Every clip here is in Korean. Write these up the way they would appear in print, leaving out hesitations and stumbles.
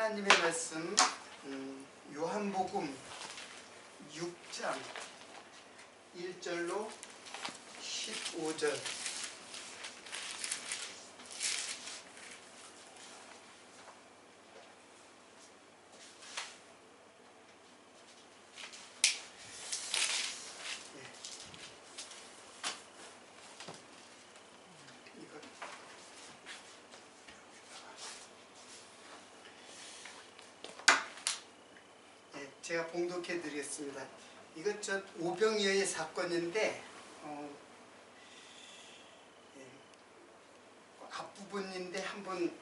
하나님의 말씀 요한복음 6장 1절로 15절. 제가 봉독해 드리겠습니다. 이것 저 오병이어의 사건인데 앞부분인데 한번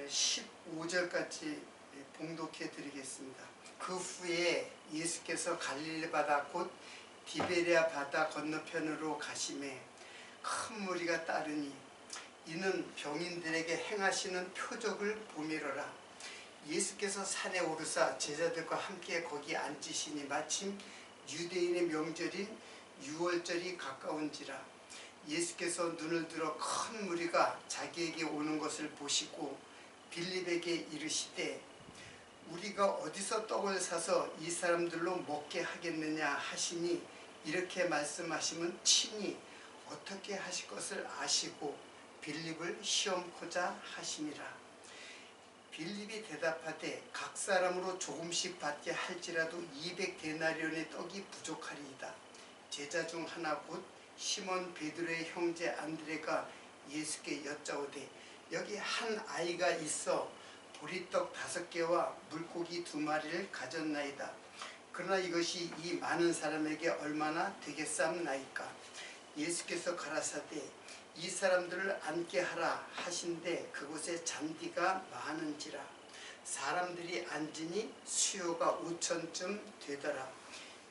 15절까지 봉독해 드리겠습니다. 그 후에 예수께서 갈릴리 바다 곧 디베랴 바다 건너편으로 가시매 큰 무리가 따르니 이는 병인들에게 행하시는 표적을 보미러라. 예수께서 산에 오르사 제자들과 함께 거기 앉으시니 마침 유대인의 명절인 유월절이 가까운지라. 예수께서 눈을 들어 큰 무리가 자기에게 오는 것을 보시고 빌립에게 이르시되 우리가 어디서 떡을 사서 이 사람들로 먹게 하겠느냐 하시니 이렇게 말씀하시면 친히 어떻게 하실 것을 아시고 빌립을 시험코자 하심이라. 빌립이 대답하되 각 사람으로 조금씩 받게 할지라도 200데나리온의 떡이 부족하리이다. 제자 중 하나 곧 시몬 베드로의 형제 안드레가 예수께 여짜오되 여기 한 아이가 있어 보리떡 5개와 물고기 2마리를 가졌나이다. 그러나 이것이 이 많은 사람에게 얼마나 되겠사옵나이까. 예수께서 가라사대 이 사람들을 앉게 하라 하신데 그곳에 잔디가 많은지라. 사람들이 앉으니 수요가 5천쯤 되더라.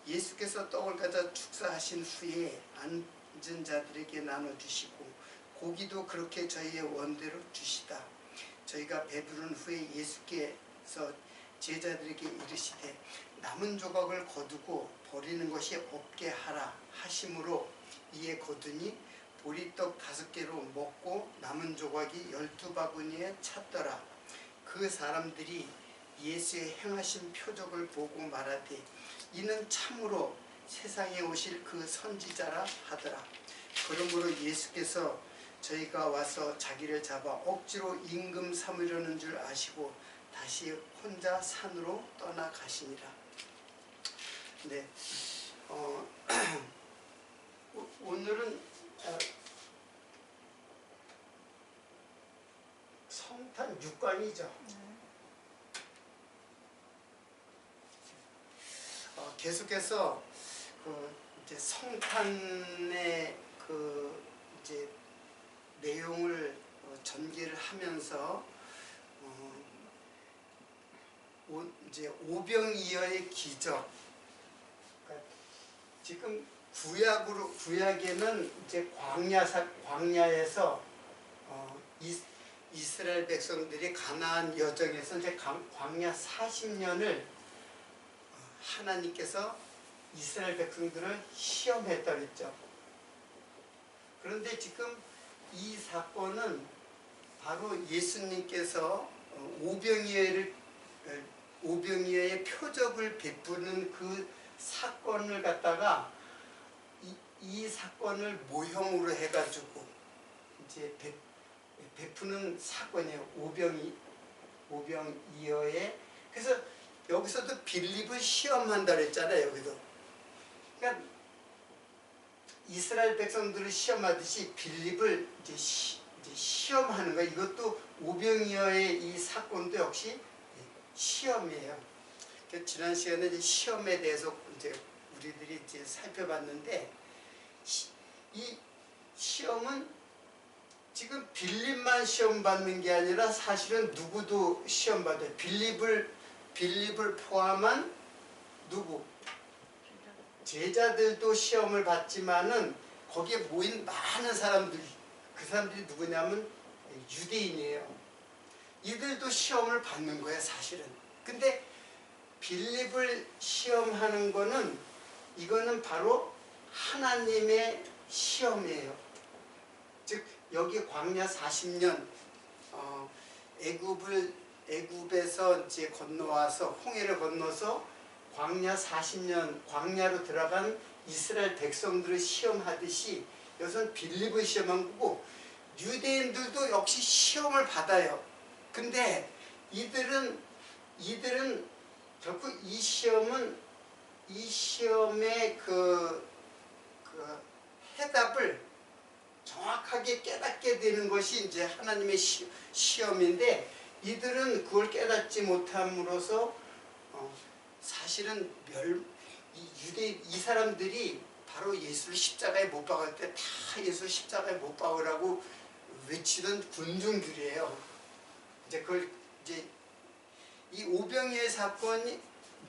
예수께서 떡을 가져 축사하신 후에 앉은 자들에게 나눠주시고 고기도 그렇게 저희의 원대로 주시다. 저희가 배부른 후에 예수께서 제자들에게 이르시되 남은 조각을 거두고 버리는 것이 없게 하라 하심으로 이에 거두니 보리떡 5개로 먹고 남은 조각이 12바구니에 찼더라. 그 사람들이 예수의 행하신 표적을 보고 말하되 이는 참으로 세상에 오실 그 선지자라 하더라. 그러므로 예수께서 저희가 와서 자기를 잡아 억지로 임금 삼으려는 줄 아시고 다시 혼자 산으로 떠나가시니라. 네, 오늘은 성탄 6강이죠. 계속해서 이제 성탄의 이제 내용을 전개를 하면서 이제 오병이어의 기적. 그러니까 지금 구약에는 이제 광야에서 이스라엘 백성들이 가나안 여정에서 이제 광야 40년을 하나님께서 이스라엘 백성들을 시험했다 그랬죠. 그런데 지금 이 사건은 바로 예수님께서 오병이어의 표적을 베푸는 그 사건을 갖다가 이 사건을 모형으로 해가지고 이제 베푸는 사건이에요. 오병이어의. 그래서 여기서도 빌립을 시험한다 그랬잖아요. 여기도. 그러니까 이스라엘 백성들을 시험하듯이 빌립을 이제 시험하는 거예요. 이것도 오병이어의 이 사건도 역시 시험이에요. 지난 시간에 이제 시험에 대해서 이제 우리들이 이제 살펴봤는데 이 시험은 지금 빌립만 시험 받는 게 아니라 사실은 누구도 시험 받아요. 빌립을 포함한 누구? 제자들도 시험을 받지만은 거기에 모인 많은 사람들, 그 사람들이 누구냐면 유대인이에요. 이들도 시험을 받는 거예요, 사실은. 근데 빌립을 시험하는 거는 이거는 바로 하나님의 시험이에요. 즉 여기 광야 40년 애굽을 애굽에서 이제 건너와서 홍해를 건너서 광야 40년 광야로 들어간 이스라엘 백성들을 시험하듯이 이것은 빌립을 시험한 거고 유대인들도 역시 시험을 받아요. 근데 이들은 결국 이 시험의 그 해답을 정확하게 깨닫게 되는 것이 이제 하나님의 시험인데 이들은 그걸 깨닫지 못함으로써 사실은 이 사람들이 바로 예수를 십자가에 못 박을 때 다 예수를 십자가에 못 박으라고 외치던 군중들이에요. 이제 그걸 이제 이 오병이의 사건이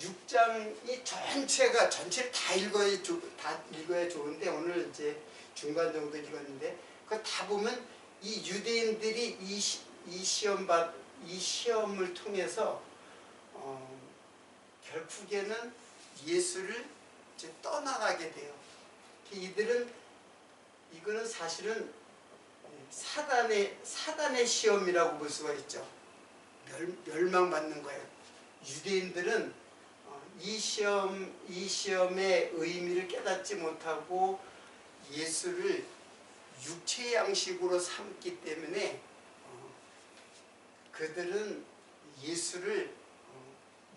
6장이 전체를 다 읽어야 좋은데 오늘 이제 중간 정도 읽었는데 그거 다 보면 이 유대인들이 이 시험을 통해서 결국에는 예수를 이제 떠나가게 돼요. 이거는 사실은 사단의 시험이라고 볼 수가 있죠. 멸망받는 거예요. 유대인들은 이 시험의 의미를 깨닫지 못하고 예수를 육체의 양식으로 삼기 때문에 그들은 예수를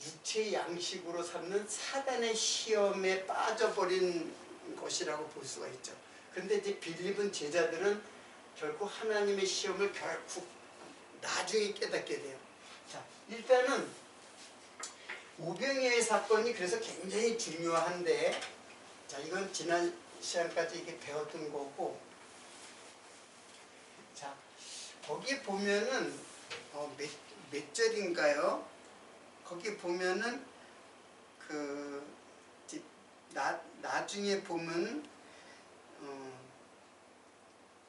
육체의 양식으로 삼는 사단의 시험에 빠져버린 것이라고 볼 수가 있죠. 그런데 이제 빌립은 제자들은 결국 하나님의 시험을 결국 나중에 깨닫게 돼요. 자, 일단은 오병이어의 사건이 그래서 굉장히 중요한데, 자, 이건 지난 시간까지 이게 배웠던 거고, 자, 거기 보면은 몇 절인가요? 거기 보면은 나중에 보면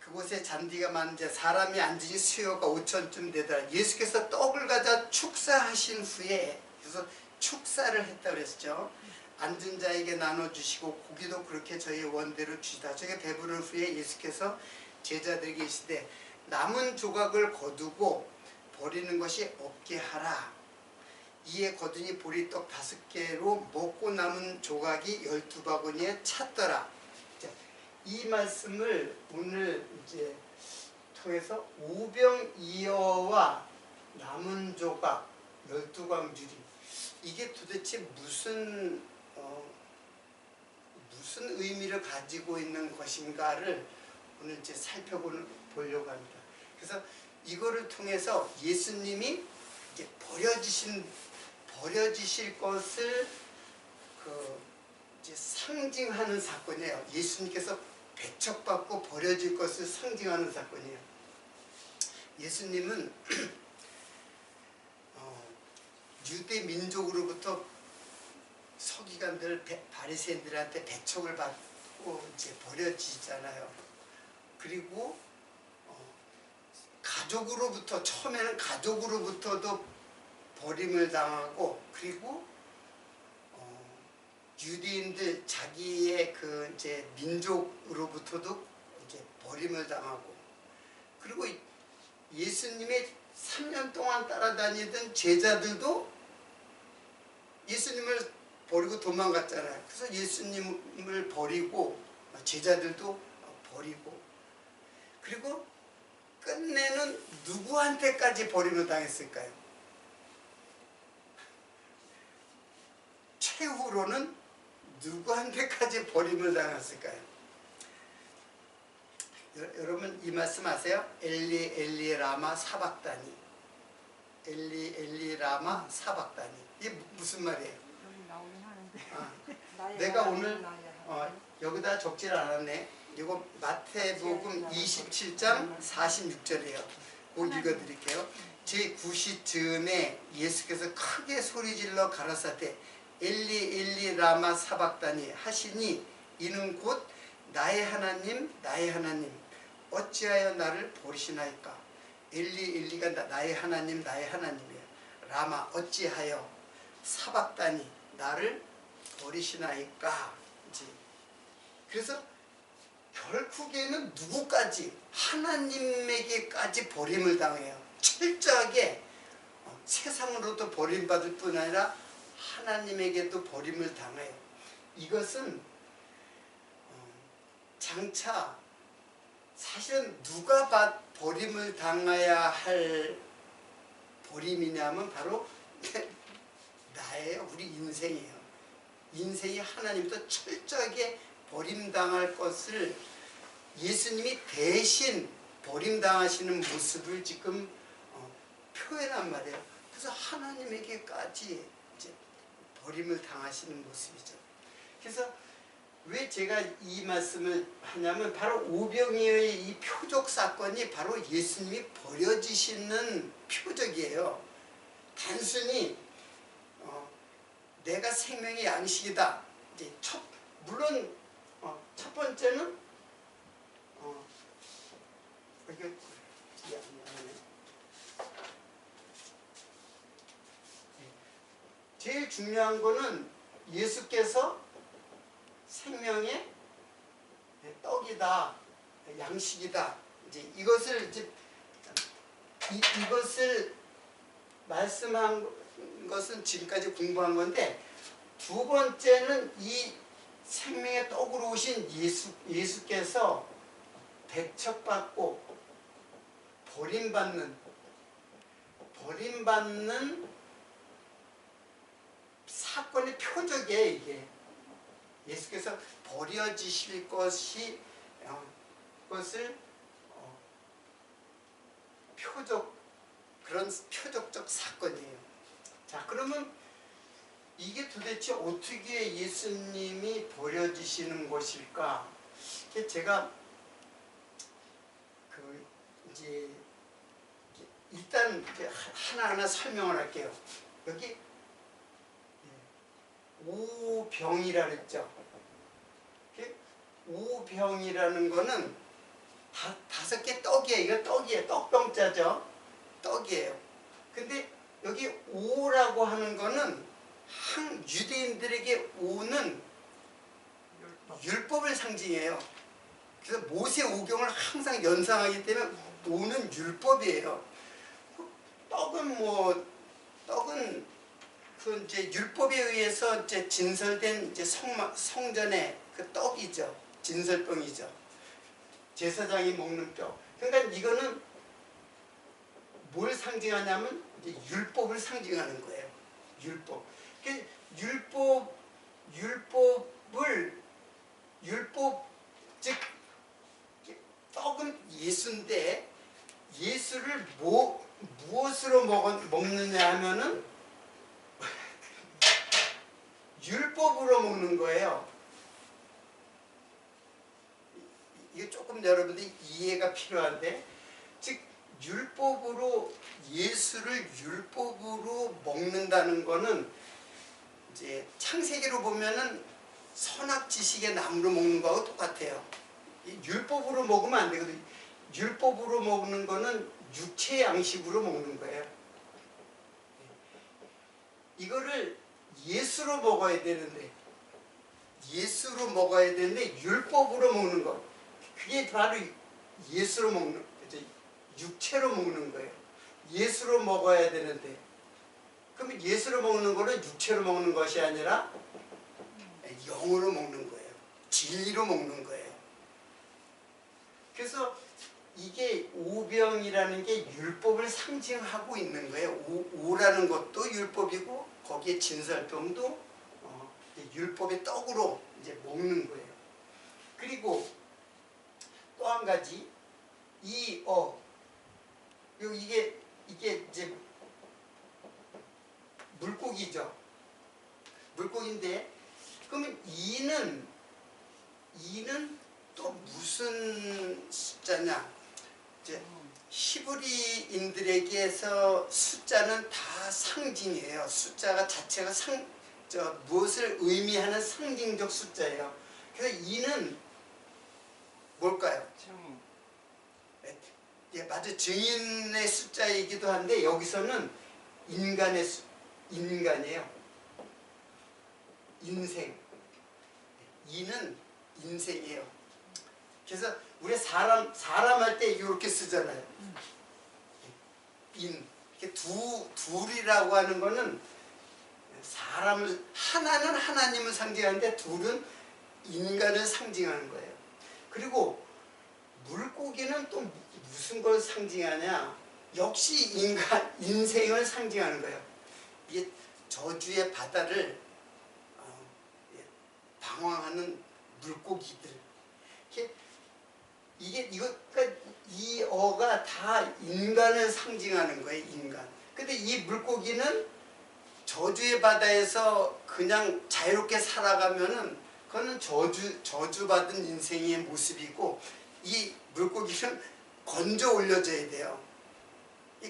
그곳에 잔디가 많은데 사람이 앉으니 수요가 5천쯤 되더라. 예수께서 떡을 가져 축사하신 후에, 그래서 축사를 했다 그랬죠. 앉은 자에게 나눠주시고 고기도 그렇게 저희 원대로 주시다. 저게 배부른 후에 예수께서 제자들에게 이르시되 남은 조각을 거두고 버리는 것이 없게 하라. 이에 거두니 보리떡 5개로 먹고 남은 조각이 12바구니에 찼더라. 이 말씀을 오늘 이제 통해서 오병이어와 남은 조각 12광주리, 이게 도대체 무슨 의미를 가지고 있는 것인가를 오늘 이제 살펴보려고 합니다. 그래서 이거를 통해서 예수님이 이제 버려지실 것을 이제 상징하는 사건이에요. 예수님께서 배척받고 버려질 것을 상징하는 사건이에요. 예수님은 유대 민족으로부터 서기관들 바리새인들한테 배척을 받고 이제 버려지잖아요. 그리고 가족으로부터, 처음에는 가족으로부터도 버림을 당하고, 그리고 유대인들 자기의 이제 민족으로부터도 이제 버림을 당하고, 그리고 예수님의 3년 동안 따라다니던 제자들도 예수님을 버리고 도망갔잖아요. 그래서 예수님을 버리고 제자들도 버리고, 그리고 끝내는 누구한테까지 버림을 당했을까요? 최후로는 누구한테까지 버림을 당했을까요? 여러분 이 말씀 아세요? 엘리 엘리 라마 사박다니. 엘리 엘리 라마 사박다니. 이게 무슨 말이에요? 여기 나오긴 하는데. 내가 오늘 여기다 적질 않았네. 이거 마태복음 27장 46절이에요. 꼭 읽어드릴게요. 제9시 즈음에 예수께서 크게 소리질러 가라사대 엘리 엘리 라마 사박다니 하시니 이는 곧 나의 하나님 나의 하나님 어찌하여 나를 버리시나이까. 엘리 엘리가 나의 하나님 나의 하나님이에요. 라마 어찌하여 사박다니 나를 버리시나이까. 그래서 결국에는 누구까지? 하나님에게까지 버림을 당해요. 철저하게 세상으로도 버림받을 뿐 아니라 하나님에게도 버림을 당해요. 이것은 장차 사실은 누가 버림을 당해야 할 버림이냐면 바로 나예요. 우리 인생이에요. 인생이 하나님도 철저하게 버림당할 것을 예수님이 대신 버림당하시는 모습을 지금 표현한 말이에요. 그래서 하나님에게까지 이제 버림을 당하시는 모습이죠. 그래서 왜 제가 이 말씀을 하냐면 바로 오병이어의 이 표적 사건이 바로 예수님이 버려지시는 표적이에요. 단순히 내가 생명의 양식이다. 이제 물론 첫 번째는 이게 제일 중요한 거는 예수께서 생명의 떡이다, 양식이다. 이제 이것을 이것을 말씀한 것은 지금까지 공부한 건데, 두 번째는 이 생명의 떡으로 오신 예수께서 배척받고 버림받는 사건의 표적이에요. 이게 예수께서 버려지실 것을 그런 표적적 사건이에요. 자, 그러면 이게 도대체 어떻게 예수님이 버려지시는 것일까? 제가 이제 일단 하나하나 설명을 할게요. 여기 오병이라 그랬죠. 오병이라는 거는 다섯 개 떡이에요. 이거 떡이에요. 떡병자죠. 떡이에요. 근데 여기 오라고 하는 거는 유대인들에게 오는 율법을 상징해요. 그래서 모세 오경을 항상 연상하기 때문에 오는 율법이에요. 떡은 그 이제 율법에 의해서 이제 진설된 이제 성전의 그 떡이죠. 진설병이죠. 제사장이 먹는 떡. 그러니까 이거는 뭘 상징하냐면 이제 율법을 상징하는 거예요. 율법. 즉 떡은 예수인데 예수를 무엇으로 먹느냐 하면은 율법으로 먹는 거예요. 이게 조금 여러분들이 이해가 필요한데, 즉 예수를 율법으로 먹는다는 거는 이제 창세기로 보면은 선악지식의 나무로 먹는 거하고 똑같아요. 율법으로 먹으면 안 되거든요. 율법으로 먹는 거는 육체 양식으로 먹는 거예요. 이거를 예수로 먹어야 되는데 율법으로 먹는 거, 그게 바로 예수로 먹는, 육체로 먹는 거예요. 예수로 먹어야 되는데, 그러면 예수로 먹는 거는 육체로 먹는 것이 아니라 영으로 먹는 거예요. 진리로 먹는 거예요. 그래서 이게 오병이라는 게 율법을 상징하고 있는 거예요. 오라는 것도 율법이고 거기에 진설병도 율법의 떡으로 이제 먹는 거예요. 그리고 또 한 가지, 이게 이제 물고기죠. 물고기인데, 그러면 이는 또 무슨 숫자냐? 이제 히브리인들에게서 숫자는 다 상징이에요. 숫자가 자체가 무엇을 의미하는 상징적 숫자예요. 그래서 이는 뭘까요? 증인. 예, 맞아. 증인의 숫자이기도 한데 여기서는 인간이에요. 인생. 이는 인생이에요. 그래서 우리 사람 할 때 이렇게 쓰잖아요. 이렇게 둘이라고 하는 거는 사람을, 하나는 하나님을 상징하는데 둘은 인간을 상징하는 거예요. 그리고 물고기는 또 무슨 걸 상징하냐? 역시 인생을 상징하는 거예요. 이게 저주의 바다를 방황하는 물고기들. 그러니까 이 어가 다 인간을 상징하는 거예요, 인간. 근데 이 물고기는 저주의 바다에서 그냥 자유롭게 살아가면은 그거는 저주받은 인생의 모습이고, 이 물고기는 건져 올려줘야 돼요.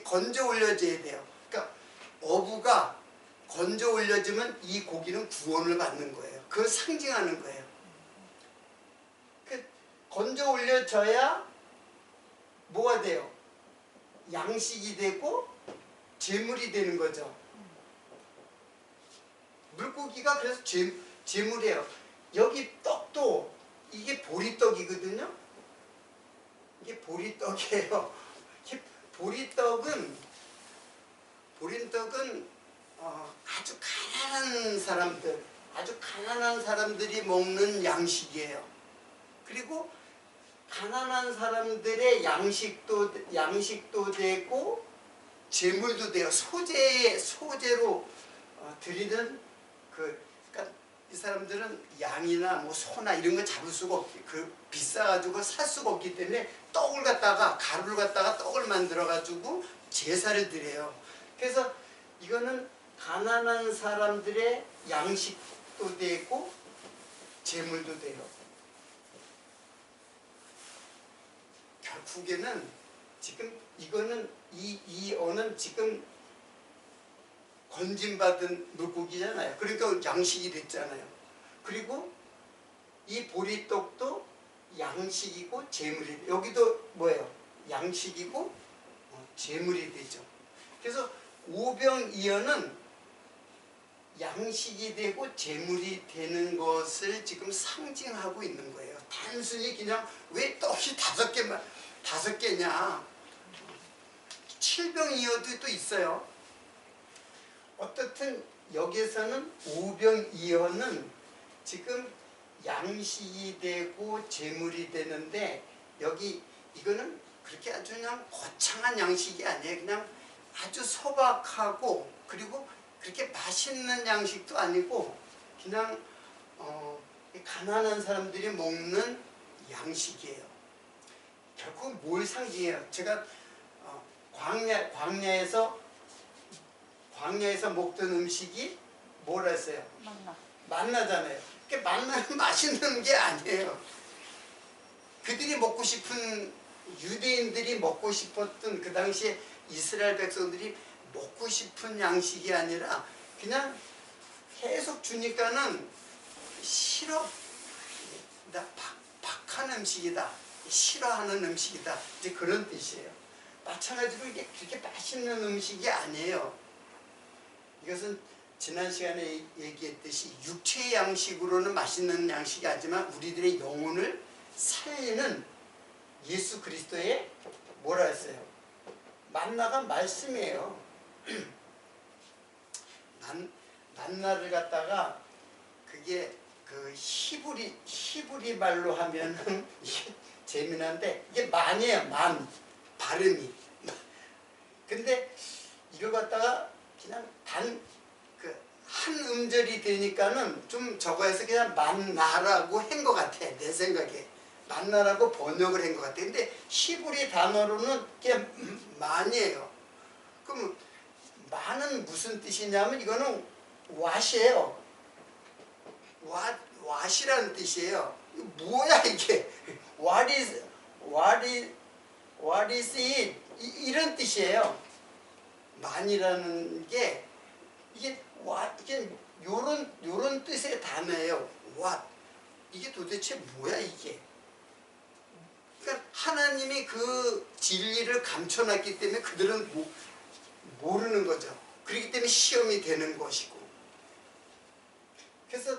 건져 올려줘야 돼요. 그러니까 어부가 건져 올려주면 이 고기는 구원을 받는 거예요. 그걸 상징하는 거예요. 건져 올려져야 뭐가 돼요? 양식이 되고 재물이 되는 거죠. 물고기가 그래서 재물이에요. 여기 떡도 이게 보리떡이거든요. 이게 보리떡이에요. 보리떡은 아주 가난한 사람들이 먹는 양식이에요. 그리고 가난한 사람들의 양식도 되고 재물도 돼요. 소재로 드리는 그러니까 이 사람들은 양이나 뭐 소나 이런 거 잡을 수가 없고 비싸가지고 살 수가 없기 때문에 가루를 갖다가 떡을 만들어가지고 제사를 드려요. 그래서 이거는 가난한 사람들의 양식도 되고 재물도 돼요. 결국에는 지금 이거는 이 어는 지금 건진받은 물고기잖아요. 그러니까 양식이 됐잖아요. 그리고 이 보리떡도 양식이고 재물이 돼요. 여기도 뭐예요? 양식이고 재물이 되죠. 그래서 오병이어는 양식이 되고 재물이 되는 것을 지금 상징하고 있는 거예요. 단순히 그냥 왜 떡이 5개냐? 칠병이어도 또 있어요. 어떻든 여기에서는 오병이어는 지금 양식이 되고 재물이 되는데, 이거는 그렇게 아주 그냥 거창한 양식이 아니에요. 그냥 아주 소박하고, 그리고 그렇게 맛있는 양식도 아니고 그냥 가난한 사람들이 먹는 양식이에요. 결국 뭘 상징해요? 제가 광야에서 먹던 음식이 뭐라 했어요? 만나잖아요. 그러니까 만나는 맛있는 게 아니에요. 그들이 먹고 싶은, 유대인들이 먹고 싶었던, 그 당시에 이스라엘 백성들이 먹고 싶은 양식이 아니라 그냥 계속 주니까는 싫어. 나 박한 음식이다. 싫어하는 음식이다. 이제 그런 뜻이에요. 마찬가지로 이게 그렇게 맛있는 음식이 아니에요. 이것은 지난 시간에 얘기했듯이 육체의 양식으로는 맛있는 양식이 아니지만 우리들의 영혼을 살리는 예수 그리스도의 뭐라 했어요? 만나가 말씀이에요. 만나를 갖다가 그게 그 히브리 말로 하면은 재미난데 이게 만이에요. 발음이. 근데 이걸 갖다가 그냥 한 음절이 되니까는 좀 저거 해서 그냥 만나라고 한 것 같아. 내 생각에. 만나라고 번역을 한 것 같아. 근데 히브리 단어로는 그냥 만이에요. 그럼 만은 무슨 뜻이냐면 이거는 왓이에요. 왓이라는 뜻이에요. 뭐야 이게? What is it? 이런 뜻이에요. 만이라는 게 이게 요런 뜻의 단어예요. What? 이게 도대체 뭐야 이게? 그러니까 하나님이 그 진리를 감춰놨기 때문에 그들은 모르는 거죠. 그렇기 때문에 시험이 되는 것이고. 그래서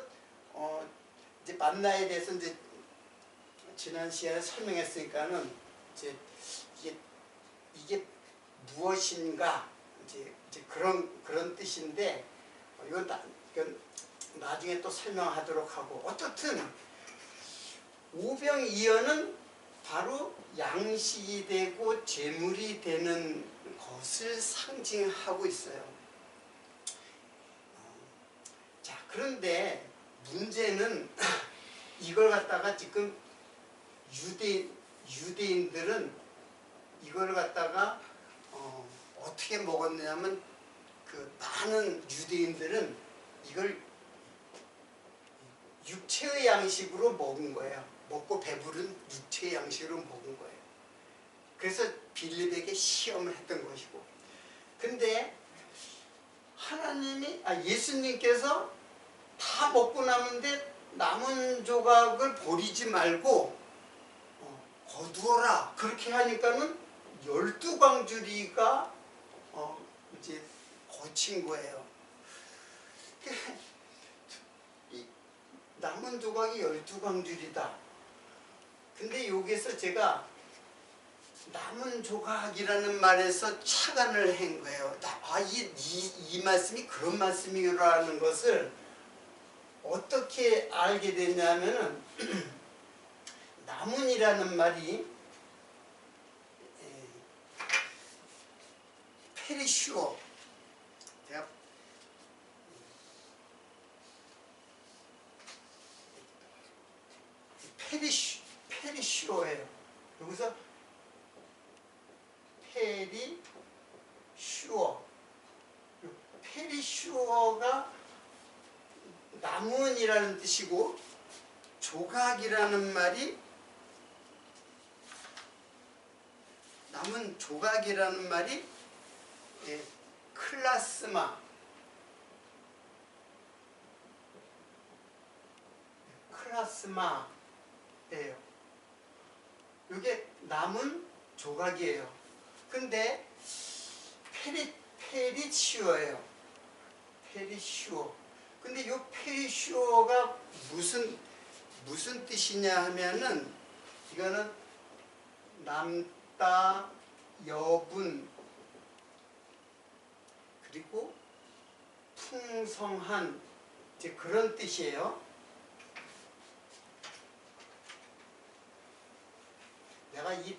이제 만나에 대해서 이제 지난 시간에 설명했으니까는 이제 이게 무엇인가 이제 그런 뜻인데 이건 나중에 또 설명하도록 하고 어떻든 오병이어는 바로 양식이 되고 재물이 되는 것을 상징하고 있어요. 자, 그런데 문제는 이걸 갖다가 지금 유대인들은 이걸 갖다가 어떻게 먹었냐면 그 많은 유대인들은 이걸 육체의 양식으로 먹은 거예요. 먹고 배부른 육체의 양식으로 먹은 거예요. 그래서 빌립에게 시험을 했던 것이고, 근데 예수님께서 다 먹고 남은데 남은 조각을 버리지 말고 거두어라 그렇게 하니까는 12광주리가 이제 거친 거예요. 이 남은 조각이 12광주리다. 근데 여기서 제가 남은 조각이라는 말에서 착안을 한 거예요. 이 말씀이 그런 말씀이라는 것을 어떻게 알게 됐냐면은 남은이라는 말이 페리슈어, 제가 페리슈어예요. 여기서 페리슈어가 남은이라는 뜻이고, 조각이라는 말이 남은 조각이라는 말이 클라스마예요. 이게 남은 조각이에요. 근데 페리슈어예요. 페리슈어. 근데 이 페리슈어가 무슨 뜻이냐 하면은 이거는 남다, 여분, 그리고 풍성한 이제 그런 뜻이에요. 내가 이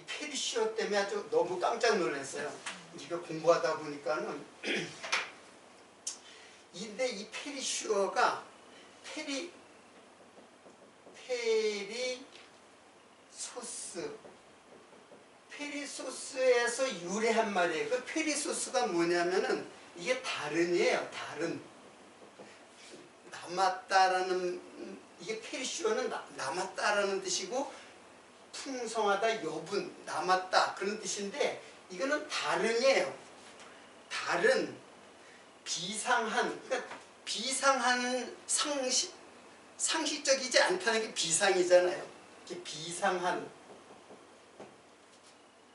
페리슈어 때문에 아주 너무 깜짝 놀랐어요. 이거 공부하다 보니까는 근데 이 페리슈어가 페리소스에서 유래한 말이에요. 그 페리소스가 뭐냐면은 이게 다른이에요. 다른. 남았다라는, 이게 페리슈어는 남았다라는 뜻이고, 풍성하다, 여분, 남았다 그런 뜻인데, 이거는 다른이에요. 다른, 비상한. 그러니까 비상한 상식적이지 않다는 게 비상이잖아요. 이게 비상한.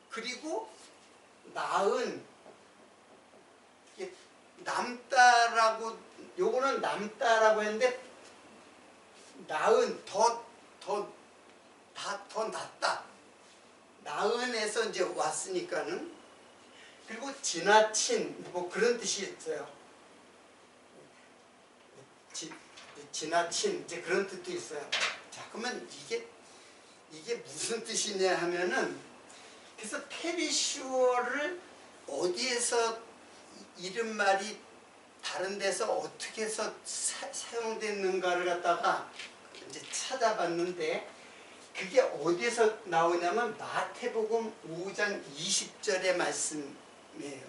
그리고 나은, 이게 남다라고, 요거는 남다라고 했는데 나은, 더 낫다. 나은에서 이제 왔으니까는. 그리고 지나친, 뭐 그런 뜻이 있어요. 지나친, 이제 그런 뜻도 있어요. 자, 그러면 이게 무슨 뜻이냐 하면은, 그래서 페리슈어를 어디에서 이름말이 다른 데서 어떻게 해서 사용됐는가를 갖다가 이제 찾아봤는데, 그게 어디에서 나오냐면 마태복음 5장 20절의 말씀이에요.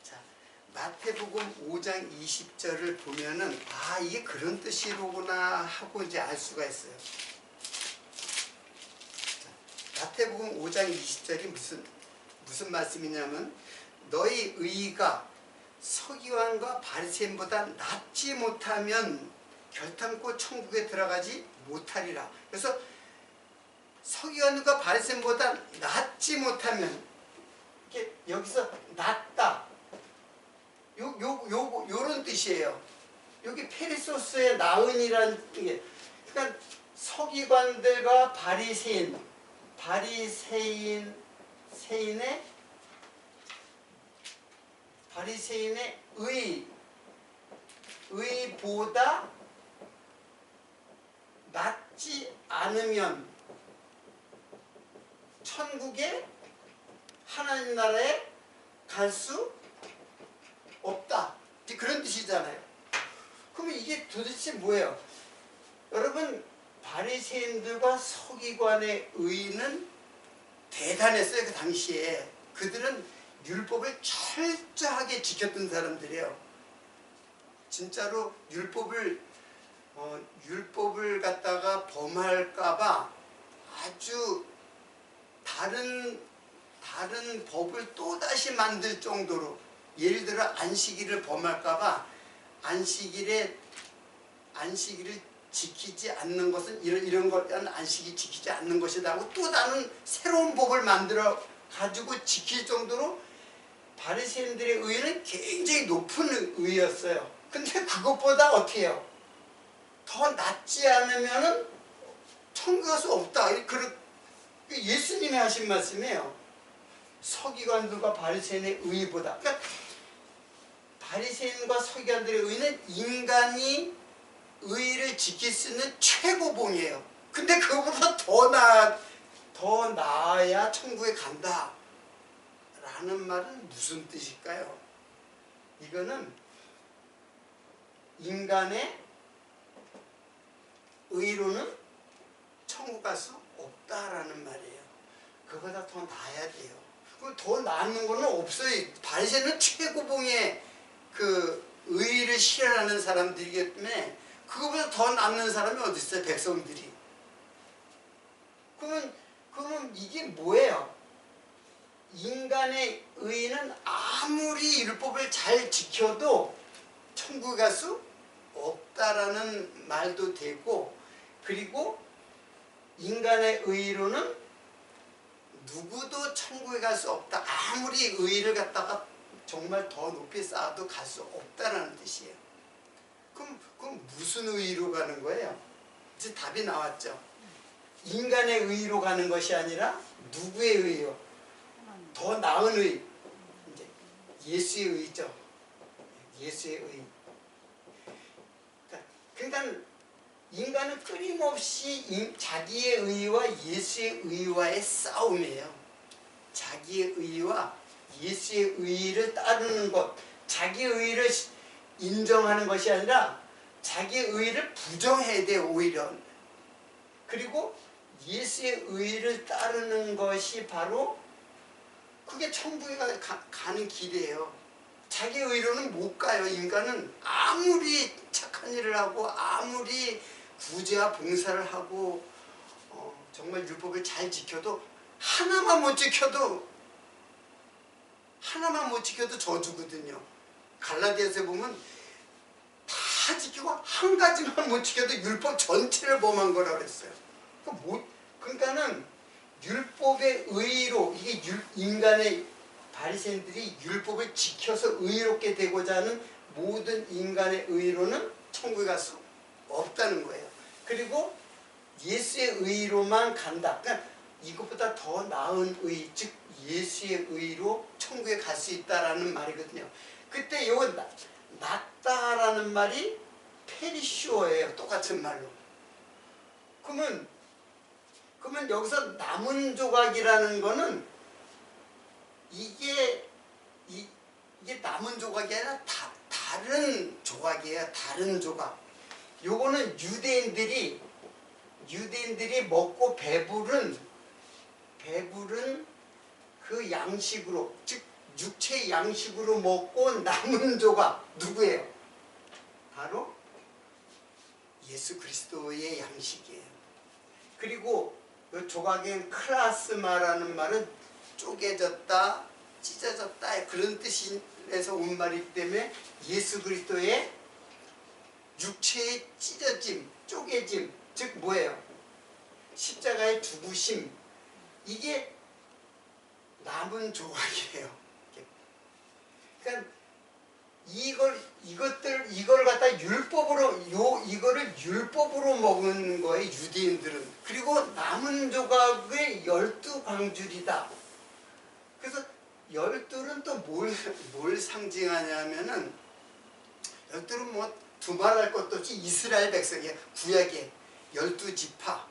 자, 마태복음 5장 20절을 보면은 이게 그런 뜻이로구나 하고 이제 알 수가 있어요. 자, 마태복음 5장 20절이 무슨 말씀이냐면, 너희 의가 서기관과 바리새인보다 낫지 못하면 결탄코 천국에 들어가지 못하리라. 그래서 서기관과 바리새인보다 낫지 못하면, 이렇게 여기서 낫다, 요런 뜻이에요. 여기 페리소스의 나은이란 게, 그러니까 서기관들과 바리새인의 바리새인의 의보다 낫지 않으면 천국에 하나님 나라에 갈 수 없다. 그런 뜻이잖아요. 그러면 이게 도대체 뭐예요? 여러분, 바리새인들과 서기관의 의는 대단했어요. 그 당시에 그들은 율법을 철저하게 지켰던 사람들이에요. 진짜로 율법을 갖다가 범할까봐 아주 다른 법을 또다시 만들 정도로, 예를 들어 안식일을 범할까봐 안식일을 지키지 않는 것은 이런 것은 안식이 지키지 않는 것이다 하고 또 다른 새로운 법을 만들어 가지고 지킬 정도로 바리새인들의 의는 굉장히 높은 의였어요. 근데 그것보다 어떻게 해요? 더 낫지 않으면은 천국 갈 수 없다. 예수님이 하신 말씀이에요. 서기관들과 바리새인의 의보다. 그러니까 바리새인과 서기관들의 의는 인간이 의를 지킬 수 있는 최고봉이에요. 근데 그거보다 더 나아야 천국에 간다 라는 말은 무슨 뜻일까요? 이거는 인간의 의로는 천국 갈 수 없다라는 말이에요. 그거보다 더 나아야 돼요. 그럼 더 나은 거는 없어요. 바리새인은 최고봉의 그 의를 실현하는 사람들이기 때문에 그거보다 더 남는 사람이 어디 있어요? 백성들이. 그러면 이게 뭐예요? 인간의 의는 아무리 율법을 잘 지켜도 천국에 갈 수 없다라는 말도 되고, 그리고 인간의 의로는 누구도 천국에 갈 수 없다. 아무리 의를 갖다가 정말 더 높이 쌓아도 갈 수 없다라는 뜻이에요. 그럼 무슨 의로 가는 거예요? 이제 답이 나왔죠. 인간의 의로 가는 것이 아니라 누구의 의요? 더 나은 의. 이제 예수의 의죠. 예수의 의. 그러니까 인간은 끊임없이 자기의 의와 예수의 의와의 싸움이에요. 자기의 의와 예수의 의를 따르는 것, 자기의 의를 인정하는 것이 아니라 자기의 의를 부정해야 돼요. 오히려. 그리고 예수의 의를 따르는 것이 바로 그게 천국에 가는 길이에요. 자기 의로는 못 가요. 인간은 아무리 착한 일을 하고 아무리 구제와 봉사를 하고 정말 율법을 잘 지켜도 하나만 못 지켜도 저주거든요. 갈라디아서에 보면 다 지키고 한 가지만 못 지켜도 율법 전체를 범한 거라고 그랬어요. 그러니까는 율법의 의로, 이게 인간의 바리새인들이 율법을 지켜서 의롭게 되고자 하는 모든 인간의 의로는 천국에 갈 수 없다는 거예요. 그리고 예수의 의로만 간다. 그러니까 이것보다 더 나은 의, 즉 예수의 의로 천국에 갈 수 있다라는 말이거든요. 그때 요 낫다라는 말이 페리슈어예요. 똑같은 말로. 그러면 여기서 남은 조각이라는 거는 이게 남은 조각이 아니라 다른 조각이에요. 다른 조각. 요거는 유대인들이 먹고 배부른 그 양식으로, 즉 육체의 양식으로 먹고 남은 조각 누구예요? 바로 예수 그리스도의 양식이에요. 그리고 이 조각엔 크라스마라는 말은 쪼개졌다, 찢어졌다 그런 뜻에서 온 말이기 때문에 예수 그리스도의 육체의 찢어짐, 쪼개짐, 즉 뭐예요? 십자가의 죽으심, 이게 남은 조각이에요. 그러니까 이걸 갖다 이거를 율법으로 먹은 거예요, 유대인들은. 그리고 남은 조각의 12광줄이다. 그래서 열둘은 또 뭘 상징하냐면은 열둘은 뭐 두말할 것도 없이 이스라엘 백성이에요. 구약의 12지파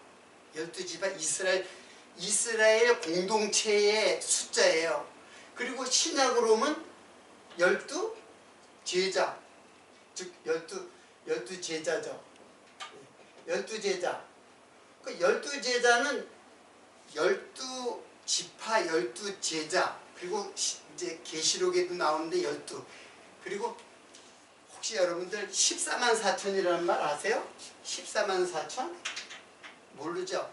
이스라엘 공동체의 숫자예요. 그리고 신약으로 오면 12제자, 즉 12제자죠. 12제자. 그 12제자는 12지파 12제자, 그리고 이제 계시록에도 나오는데 12. 그리고 혹시 여러분들 14만 4천이라는 말 아세요? 14만 4천? 모르죠?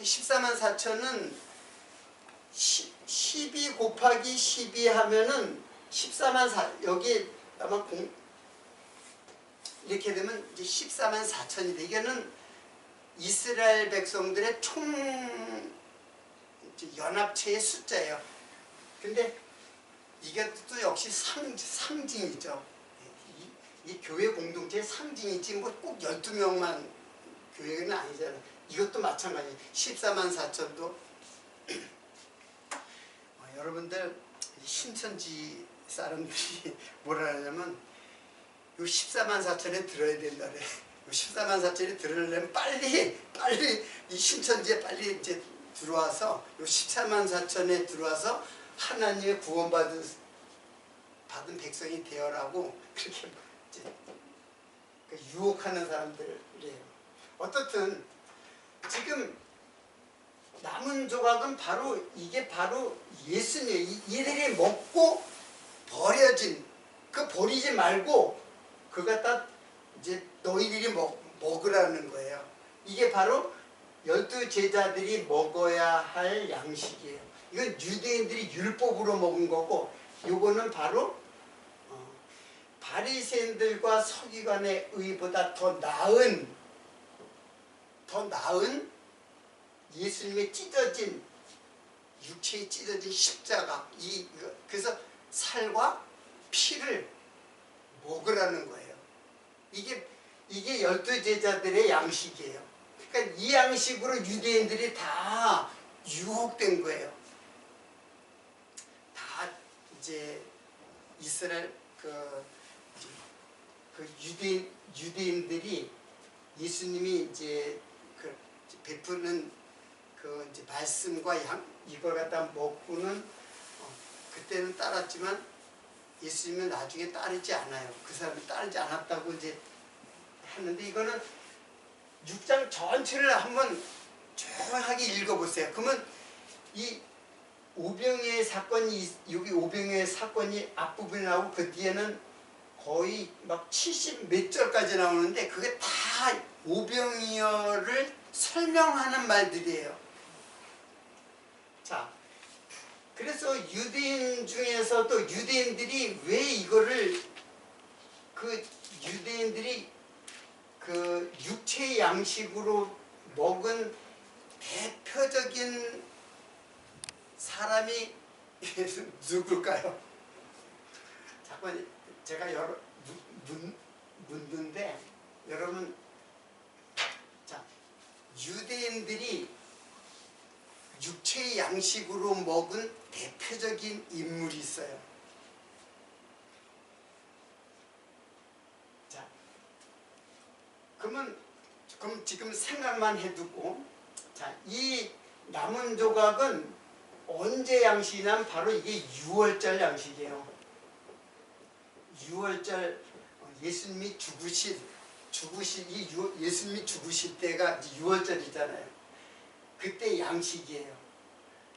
14만 4천은 12 곱하기 12 하면은 14만 4, 여기 아마 이렇게 되면 이제 14만 4천이 돼. 이거는 이스라엘 백성들의 총 연합체의 숫자예요. 근데 이것도 역시 상징이죠. 이 교회 공동체의 상징이지 뭐 꼭 12명만 교회는 아니잖아요. 이것도 마찬가지. 14만 4천도 여러분들 신천지 사람들이 뭐라 하냐면 요 14만 4천에 들어야 된다 그래. 요 14만 4천에 들으려면 빨리 이 신천지에 빨리 이제 들어와서 요 14만 4천에 들어와서 하나님의 구원받은 백성이 되어라고 그렇게 이제 유혹하는 사람들이에요. 어떻든 지금 남은 조각은 이게 바로 예수님이에요. 이들이 먹고 버려진, 그 버리지 말고 그거 갖다 이제 너희들이 먹으라는 거예요. 이게 바로 12제자들이 먹어야 할 양식이에요. 이건 유대인들이 율법으로 먹은 거고, 이거는 바로 바리새인들과 서기관의 의보다 더 나은 예수님의 찢어진, 육체에 찢어진 십자가, 그래서 살과 피를 먹으라는 거예요. 이게 12제자들의 양식이에요. 그러니까 이 양식으로 유대인들이 다 유혹된 거예요. 다 이제 이스라엘 유대인들이 예수님이 이제 베푸는 그 이제 말씀과 이걸 갖다 먹고는 그때는 따랐지만 예수님은 나중에 따르지 않아요. 그 사람이 따르지 않았다고 이제 하는데, 이거는 6장 전체를 한번 조용하게 읽어보세요. 그러면 이 오병이의 사건이, 여기 오병이의 사건이 앞부분에 나오고 그 뒤에는 거의 막 70 몇 절까지 나오는데 그게 다 오병이어를 설명하는 말들이에요. 자, 그래서 유대인 중에서도 유대인들이 왜 이거를, 유대인들이 그 육체의 양식으로 먹은 대표적인 사람이 누굴까요? 잠깐 제가 묻는데, 여러분, 자, 유대인들이 육체의 양식으로 먹은 대표적인 인물이 있어요. 자, 그럼 지금 생각만 해두고, 자, 이 남은 조각은 언제 양식이냐면 바로 이게 6월절 양식이에요. 6월절 예수님이 예수님이 죽으실 때가 6월절이잖아요. 그때 양식이에요.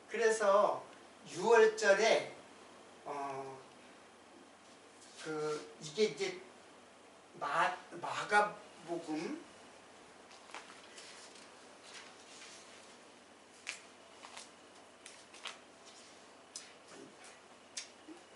그래서 6월절에 이게 이제 마가복음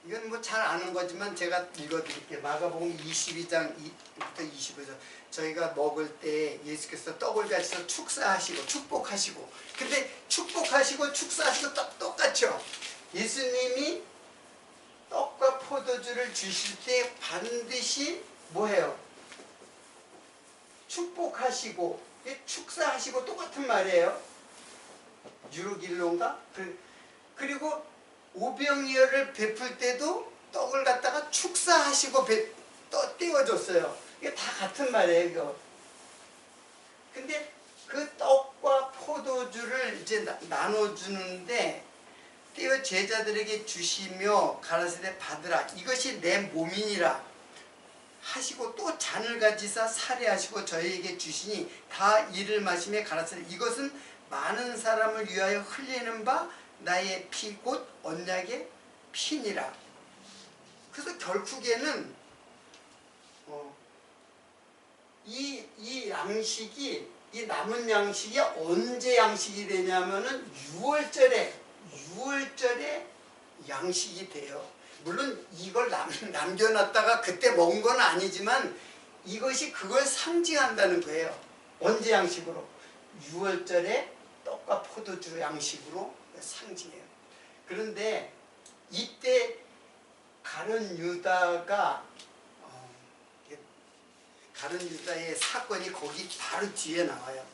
이건 뭐 잘 아는 거지만 제가 읽어드릴게요. 마가복음 22장 2부터 25절. 저희가 먹을 때 예수께서 떡을 가지셔서 축사하시고 축복하시고, 근데 축복하시고 축사하시고 똑같죠. 예수님이 떡과 포도주를 주실 때 반드시 뭐해요? 축복하시고 축사하시고 똑같은 말이에요. 유로길론가? 그리고 오병이어를 베풀 때도 떡을 갖다가 축사하시고 떼어줬어요. 이게 다 같은 말이에요, 이거. 근데 그 떡과 포도주를 이제 나눠주는데 떼어 제자들에게 주시며 가라사대 받으라. 이것이 내 몸이니라 하시고 또 잔을 가지사 살해하시고 저희에게 주시니 다 이를 마시며 가라사대 이것은 많은 사람을 위하여 흘리는 바 나의 피 곧 언약의 피니라. 그래서 결국에는 이 양식이 이 남은 양식이 언제 양식이 되냐면은 6월절에 양식이 돼요. 물론 이걸 남겨놨다가 그때 먹은 건 아니지만 이것이 그걸 상징한다는 거예요. 언제 양식으로? 6월절에 떡과 포도주 양식으로 상징해요. 그런데 이때 가룟 유다의 사건이 거기 바로 뒤에 나와요.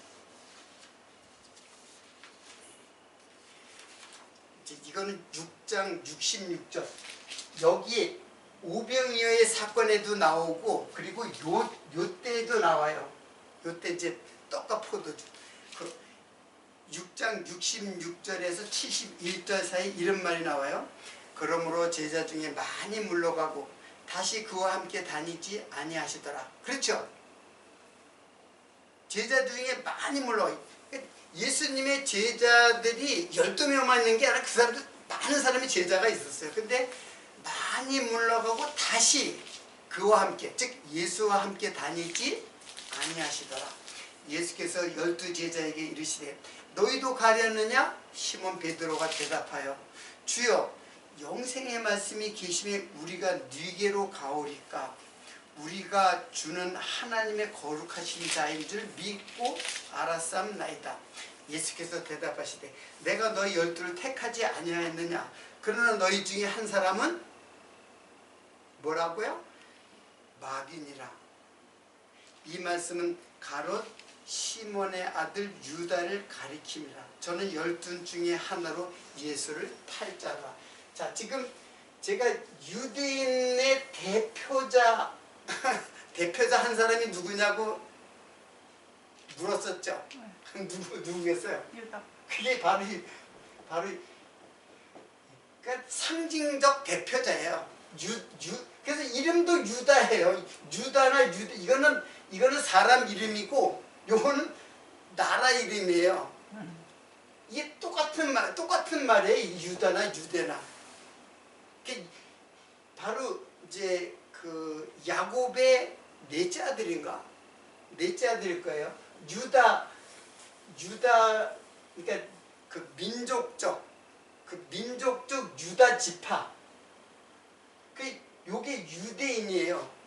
이거는 6장 66절. 여기 오병이어의 사건에도 나오고 그리고 요 때에도 나와요. 요때 이제 떡과 포도주. 6장 66절에서 71절 사이 이런 말이 나와요. 그러므로 제자 중에 많이 물러가고 다시 그와 함께 다니지 아니하시더라. 그렇죠? 제자 중에 많이 물러가요. 예수님의 제자들이 12명만 있는 게 아니라 그 사람들 많은 사람이 제자가 있었어요. 근데 많이 물러가고 다시 그와 함께 즉 예수와 함께 다니지 아니하시더라. 예수께서 12제자에게 이르시되 너희도 가려느냐? 시몬 베드로가 대답하여 주여 영생의 말씀이 계심에 우리가 네게로 가오리까? 우리가 주는 하나님의 거룩하신 자인 줄 믿고 알았사옵나이다. 예수께서 대답하시되 내가 너희 12를 택하지 아니하였느냐? 그러나 너희 중에 한 사람은 뭐라고요? 마귀니라. 이 말씀은 가롯 시몬의 아들 유다를 가리킵니다. 저는 12 중에 하나로 예수를 팔 자라. 자, 지금 제가 유대인의 대표자 한 사람이 누구냐고 물었었죠. 누구겠어요? 유다. 그게 바로 그러니까 상징적 대표자예요. 그래서 이름도 유다예요. 유다나 유다 이거는 사람 이름이고 요거는 나라 이름이에요. 이게 똑같은 말이에요. 유다나 유대나. 바로 이제 그 야곱의 넷째 아들인가? 넷째 아들일 거예요. 유다 그러니까 그 민족적 유다 지파. 요게 유대인이에요.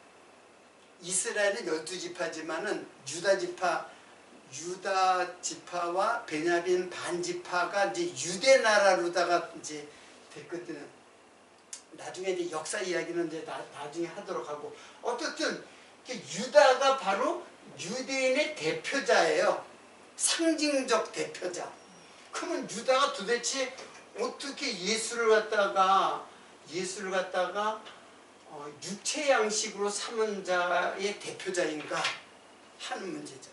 이스라엘은 12지파지만은 유다 지파와 베냐민 반지파가 이제 유대 나라로다가 이제 됐거든요. 나중에 이제 역사 이야기는 이제 나중에 하도록 하고, 어쨌든 유다가 바로 유대인의 대표자예요. 상징적 대표자. 그러면 유다가 도대체 어떻게 예수를 갖다가 육체 양식으로 삼은 자의 대표자인가 하는 문제죠.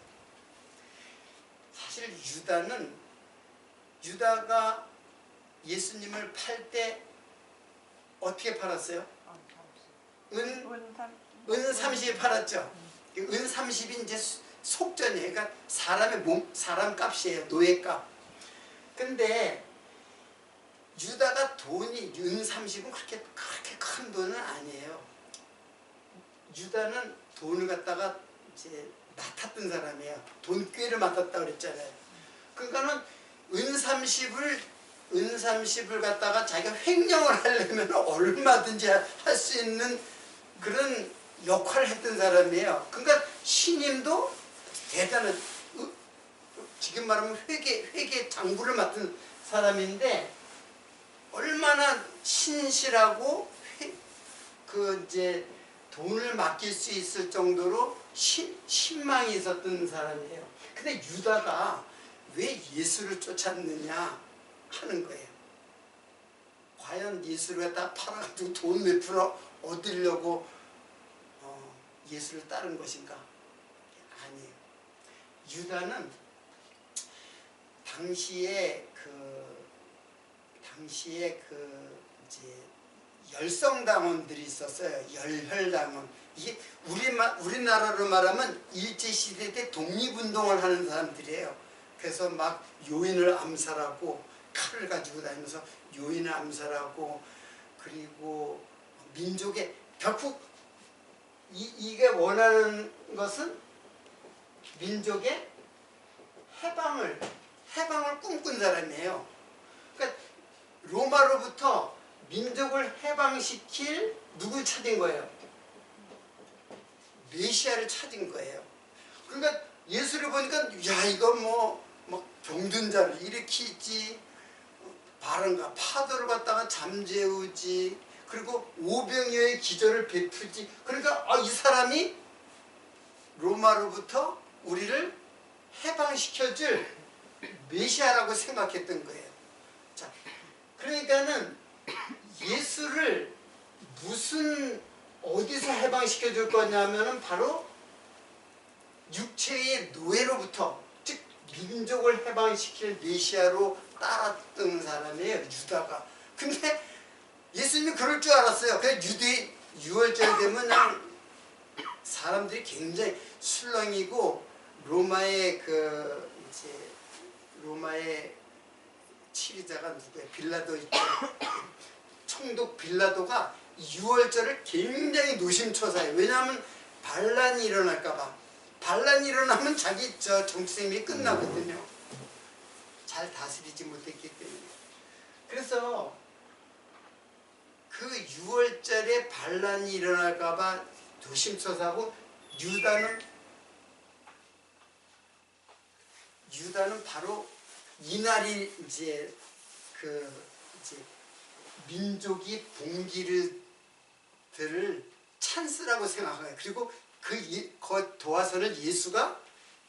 사실 유다가 예수님을 팔 때 어떻게 팔았어요? 은 30에 팔았죠. 은 30이 이제 속전이에요. 그러니까 사람 값이에요. 노예값. 근데 유다가 은 30은 그렇게 큰 돈은 아니에요. 유다는 돈을 갖다가 이제 맡았던 사람이에요. 돈꾀를 맡았다고 그랬잖아요. 그러니까는 은 30을 갖다가 자기가 횡령을 하려면 얼마든지 할 수 있는 그런 역할을 했던 사람이에요. 그러니까 신임도 대단한, 지금 말하면 회계 장부를 맡은 사람인데 얼마나 신실하고 이제 돈을 맡길 수 있을 정도로 신망이 있었던 사람이에요. 근데 유다가 왜 예수를 쫓았느냐 하는 거예요. 과연 예수를 갖다 팔아가지고 돈 몇 푼을 얻으려고 예수를 따른 것인가? 아니에요. 유다는 당시에 이제 열성당원들이 있었어요. 열혈당원. 이게 우리나라로 말하면 일제시대 때 독립운동을 하는 사람들이에요. 그래서 막 요인을 암살하고 칼을 가지고 다니면서 요인을 암살하고, 그리고 민족의 결국 이게 원하는 것은 민족의 해방을 꿈꾼 사람이에요. 그러니까 로마로부터 민족을 해방시킬 누굴 찾은 거예요? 메시아를 찾은 거예요. 그러니까 예수를 보니까 야 이거 뭐 병든 자를 일으키지, 바른가 파도를 갖다가 잠재우지, 그리고 오병이어의 기절을 베푸지. 그러니까 이 사람이 로마로부터 우리를 해방시켜줄 메시아라고 생각했던 거예요. 자, 그러니까는 예수를 어디서 해방시켜줄 거냐면은 바로 육체의 노예로부터, 즉 민족을 해방시킬 메시아로 따랐던 사람이에요, 유다가. 근데 예수님이 그럴 줄 알았어요. 그냥 유월절 되면 그냥 사람들이 굉장히 술렁이고, 로마의 치리자가 누구예요? 빌라도 있죠. 총독 빌라도가 6월절을 굉장히 노심초사해요. 왜냐하면 반란이 일어날까봐. 반란이 일어나면 자기 정치생명이 끝나거든요. 잘 다스리지 못했기 때문에. 그래서 그 6월절에 반란이 일어날까봐 노심초사하고, 유다는 바로 이날이 이제 민족이 봉기를 찬스라고 생각해요. 그리고 그 도화선을 예수가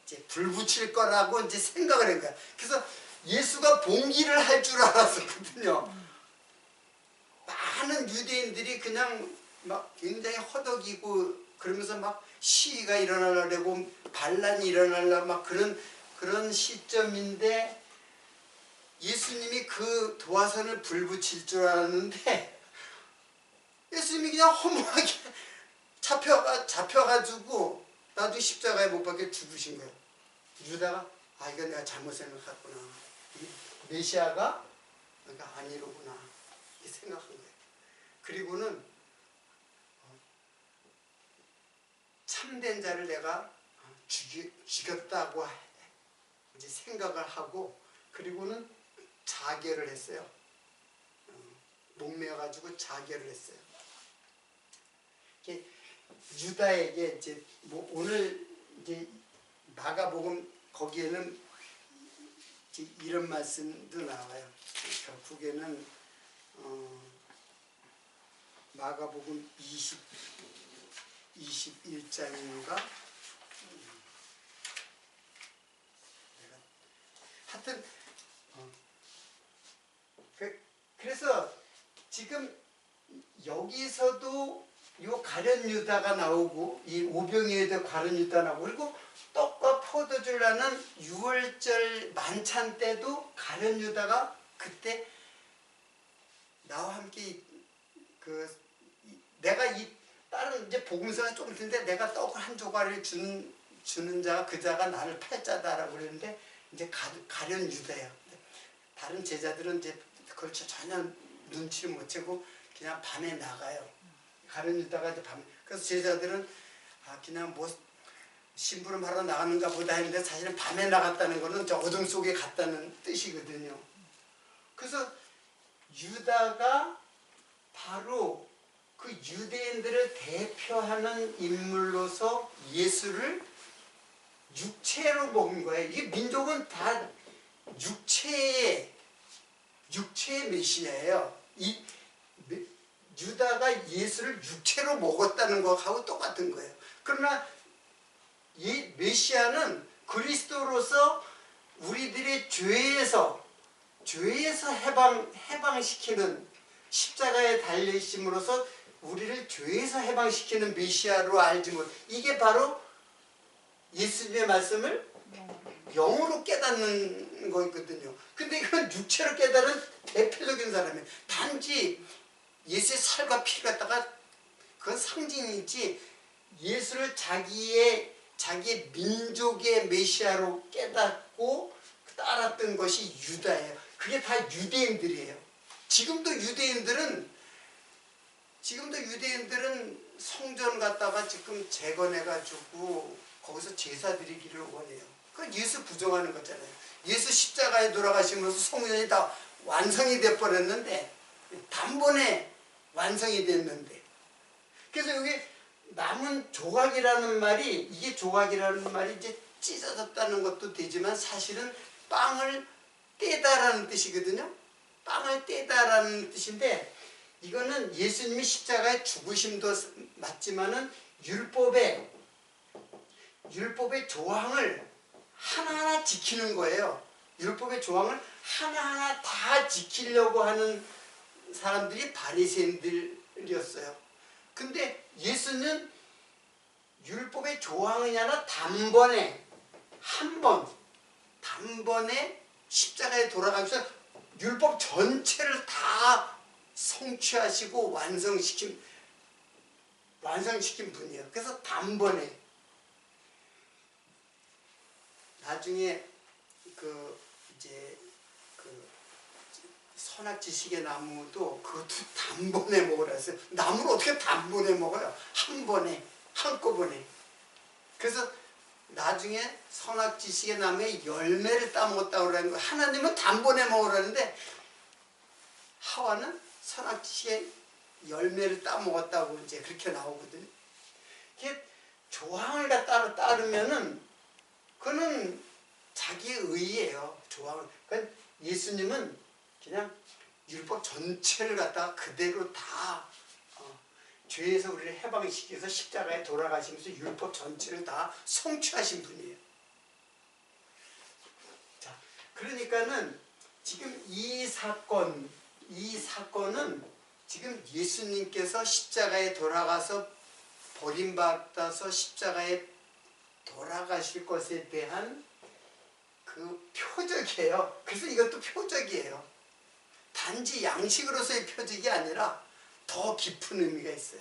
이제 불 붙일 거라고 이제 생각을 한 거야. 그래서 예수가 봉기를 할 줄 알았었거든요. 많은 유대인들이 그냥 막 굉장히 허덕이고 그러면서 막 시위가 일어나려고, 반란이 일어나려고 막 그런 시점인데, 예수님이 그 도화선을 불 붙일 줄 알았는데 예수님이 그냥 허무하게 잡혀가지고 나중에 십자가에 못 박혀 죽으신 거예요. 유다가 이거 내가 잘못 생각했구나. 메시아가 그러니까 아니로구나 이렇게 생각한 거예요. 그리고는 참된 자를 내가 죽였다고 이제 생각을 하고, 그리고는 자결을 했어요. 목매어가지고 자결을 했어요. 유다에게 이제 오늘 이제 마가복음 거기에는 이제 이런 말씀도 나와요. 결국에는 마가복음 21장인가? 하여튼 그래서 지금 여기서도 요 가룟 유다가 나오고, 이 오병이어도 가룟 유다 나오고, 그리고 떡과 포도주를 나는 6월절 만찬 때도 가룟 유다가 그때 나와 함께 내가 다른 이제 복음서가 조금 있는데, 내가 떡을 한 조각을 주는 자가 그 자가 나를 팔자다라고 그랬는데, 이제 가룟 유다예요. 다른 제자들은 이제 그걸 전혀 눈치를 못 채고 그냥 밤에 나가요. 가룟 유다가 이제 밤에. 그래서 제자들은 그냥 뭐 심부름하러 나가는가 보다 했는데, 사실은 밤에 나갔다는 거는 저 어둠 속에 갔다는 뜻이거든요. 그래서 유다가 바로 그 유대인들을 대표하는 인물로서 예수를 육체로 먹은 거예요. 이게 민족은 다 육체의 메시아예요. 유다가 예수를 육체로 먹었다는 것하고 똑같은 거예요. 그러나 이 메시아는 그리스도로서 우리들의 죄에서 해방시키는, 십자가에 달려 있음으로써 우리를 죄에서 해방시키는 메시아로 알지 못. 이게 바로 예수님의 말씀을 영으로 깨닫는 거거든요. 근데 이건 육체로 깨달은 대표적인 사람이에요. 단지 예수의 살과 피를 갖다가 그건 상징이지 예수를 자기의 민족의 메시아로 깨닫고 따랐던 것이 유다예요. 그게 다 유대인들이에요. 지금도 유대인들은 성전 갖다가 지금 재건해가지고 거기서 제사 드리기를 원해요. 그건 예수 부정하는 거잖아요. 예수 십자가에 돌아가시면서 성전이 다 완성이 돼버렸는데 단번에 완성이 됐는데 그래서 여기 남은 조각이라는 말이 이게 조각이라는 말이 이제 찢어졌다는 것도 되지만 사실은 빵을 떼다라는 뜻이거든요. 빵을 떼다라는 뜻인데 이거는 예수님이 십자가에 죽으심도 맞지만은 율법의 조항을 하나하나 지키는 거예요. 율법의 조항을 하나하나 다 지키려고 하는 사람들이 바리새인들이었어요. 근데 예수는 율법의 조항이 아니라 단번에 십자가에 돌아가면서 율법 전체를 다 성취하시고 완성시킨 분이에요. 그래서 단번에 나중에 선악지식의 나무도 그것도 단번에 먹으라 했어요. 나무를 어떻게 단번에 먹어요? 한 번에, 한꺼번에. 그래서 나중에 선악지식의 나무의 열매를 따먹었다고 그러는 거예요. 하나님은 단번에 먹으라는데 하와는 선악지식의 열매를 따먹었다고 이제 그렇게 나오거든요. 이게 조항을 따르면은 그거는 자기의 의예요. 조항을. 그러니까 예수님은 그냥 율법 전체를 갖다가 그대로 다 죄에서 우리를 해방시켜서 십자가에 돌아가시면서 율법 전체를 다 성취하신 분이에요. 자, 그러니까는 지금 이 사건은 지금 예수님께서 십자가에 돌아가서 버림받아서 십자가에 돌아가실 것에 대한 그 표적이에요. 그래서 이것도 표적이에요. 단지 양식으로서의 표적이 아니라 더 깊은 의미가 있어요.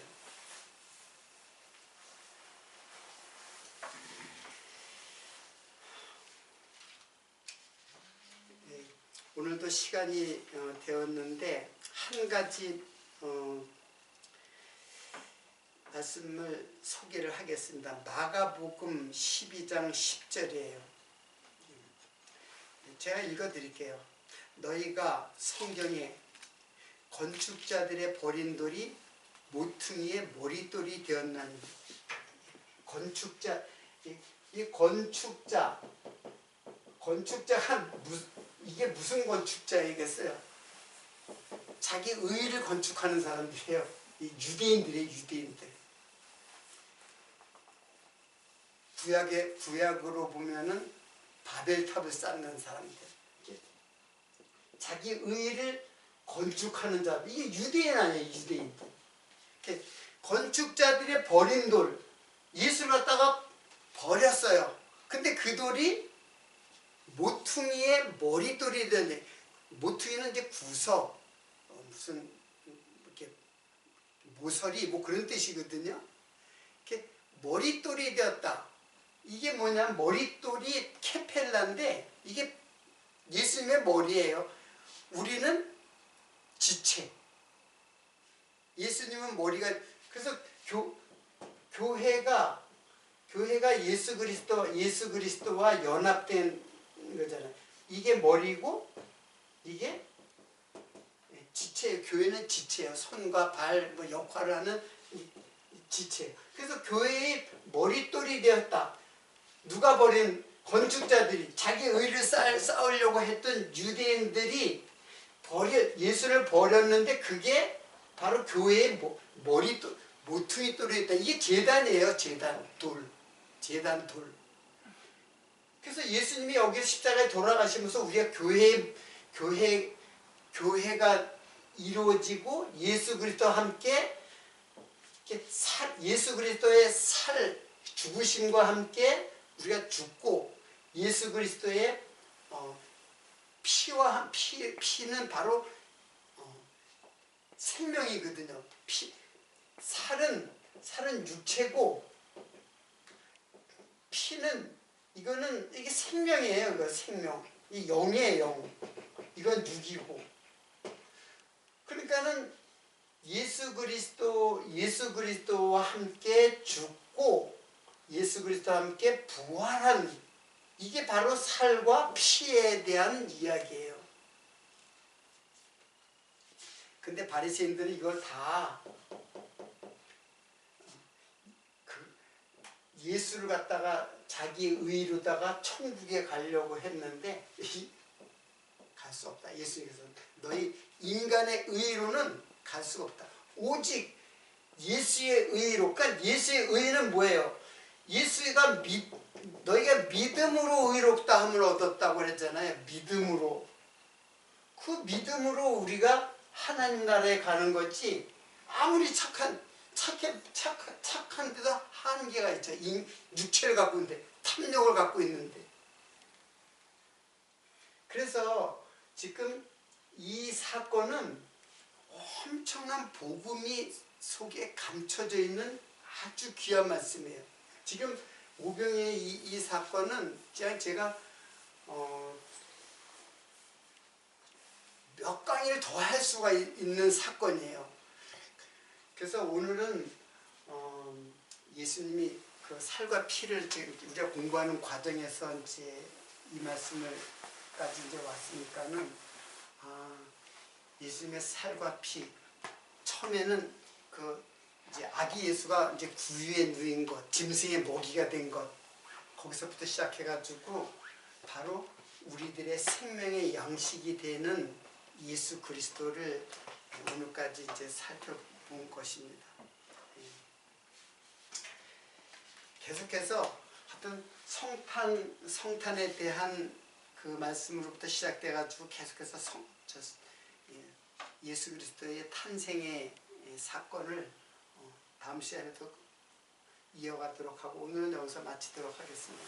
네, 오늘도 시간이 되었는데 한 가지 말씀을 소개를 하겠습니다. 마가복음 12장 10절이에요. 제가 읽어드릴게요. 너희가 성경에 건축자들의 버린 돌이 모퉁이의 머릿돌이 되었나니. 건축자가 이게 무슨 건축자이겠어요? 자기 의를 건축하는 사람들이에요. 유대인들. 구약으로 보면은 바벨탑을 쌓는 사람들. 자기 의를 건축하는 자. 이게 유대인 아니에요, 유대인들. 건축자들의 버린 돌. 예수를 갖다가 버렸어요. 근데 그 돌이 모퉁이의 머릿돌이 되네. 모퉁이는 이제 구석, 무슨 이렇게 모서리 뭐 그런 뜻이거든요. 이렇게 머릿돌이 되었다. 이게 뭐냐면 머릿돌이 케펠라인데 이게 예수님의 머리예요. 우리는 지체. 예수님은 머리가. 그래서 교회가 예수 그리스도와 연합된 거잖아요. 이게 머리고 이게 지체예요. 교회는 지체예요. 손과 발 뭐 역할을 하는 지체예요. 그래서 교회의 머릿돌이 되었다. 누가 버린? 건축자들이 자기 의를 쌓으려고 했던 유대인들이 예수를 버렸는데 그게 바로 교회의 머릿돌, 모퉁이 돌이 있다. 이게 제단이에요. 제단 돌. 그래서 예수님이 여기 십자가에 돌아가시면서 우리가 교회가 이루어지고 예수 그리스도와 함께 예수 그리스도의 죽으심과 함께 우리가 죽고 예수 그리스도의 피는 바로 생명이거든요. 살은 육체고 피는 이게 생명이에요. 이거 생명. 이 영이에요. 영. 이건 육이고. 그러니까는 예수 그리스도와 함께 죽고 예수 그리스도와 함께 부활한 이게 바로 살과 피에 대한 이야기예요. 근데 바리새인들은 이걸 다 예수를 갖다가 자기 의로다가 천국에 가려고 했는데 갈 수 없다. 예수님께서는 너희 인간의 의로는 갈 수가 없다. 오직 예수의 의로. 그러니까 예수의 의는 뭐예요? 너희가 믿음으로 의롭다 함을 얻었다고 그랬잖아요. 믿음으로. 그 믿음으로 우리가 하나님 나라에 가는 거지. 아무리 착한 데도 한계가 있죠. 육체를 갖고 있는데, 탐욕을 갖고 있는데. 그래서 지금 이 사건은 엄청난 복음이 속에 감춰져 있는 아주 귀한 말씀이에요. 지금 오병이의 이 사건은 제가 몇 강의를 더 할 수가 있는 사건이에요. 그래서 오늘은 예수님이 그 살과 피를 우리가 공부하는 과정에서 이제 이 말씀을까지 이제 왔으니까는 예수님의 살과 피 처음에는 이제 아기 예수가 이제 구유에 누인 것, 짐승의 먹이가 된 것 거기서부터 시작해가지고 바로 우리들의 생명의 양식이 되는 예수 그리스도를 오늘까지 이제 살펴본 것입니다. 계속해서 하여튼 성탄에 대한 그 말씀으로부터 시작돼가지고 계속해서 예수 그리스도의 탄생의 사건을 다음 시간에도 이어가도록 하고 오늘은 여기서 마치도록 하겠습니다.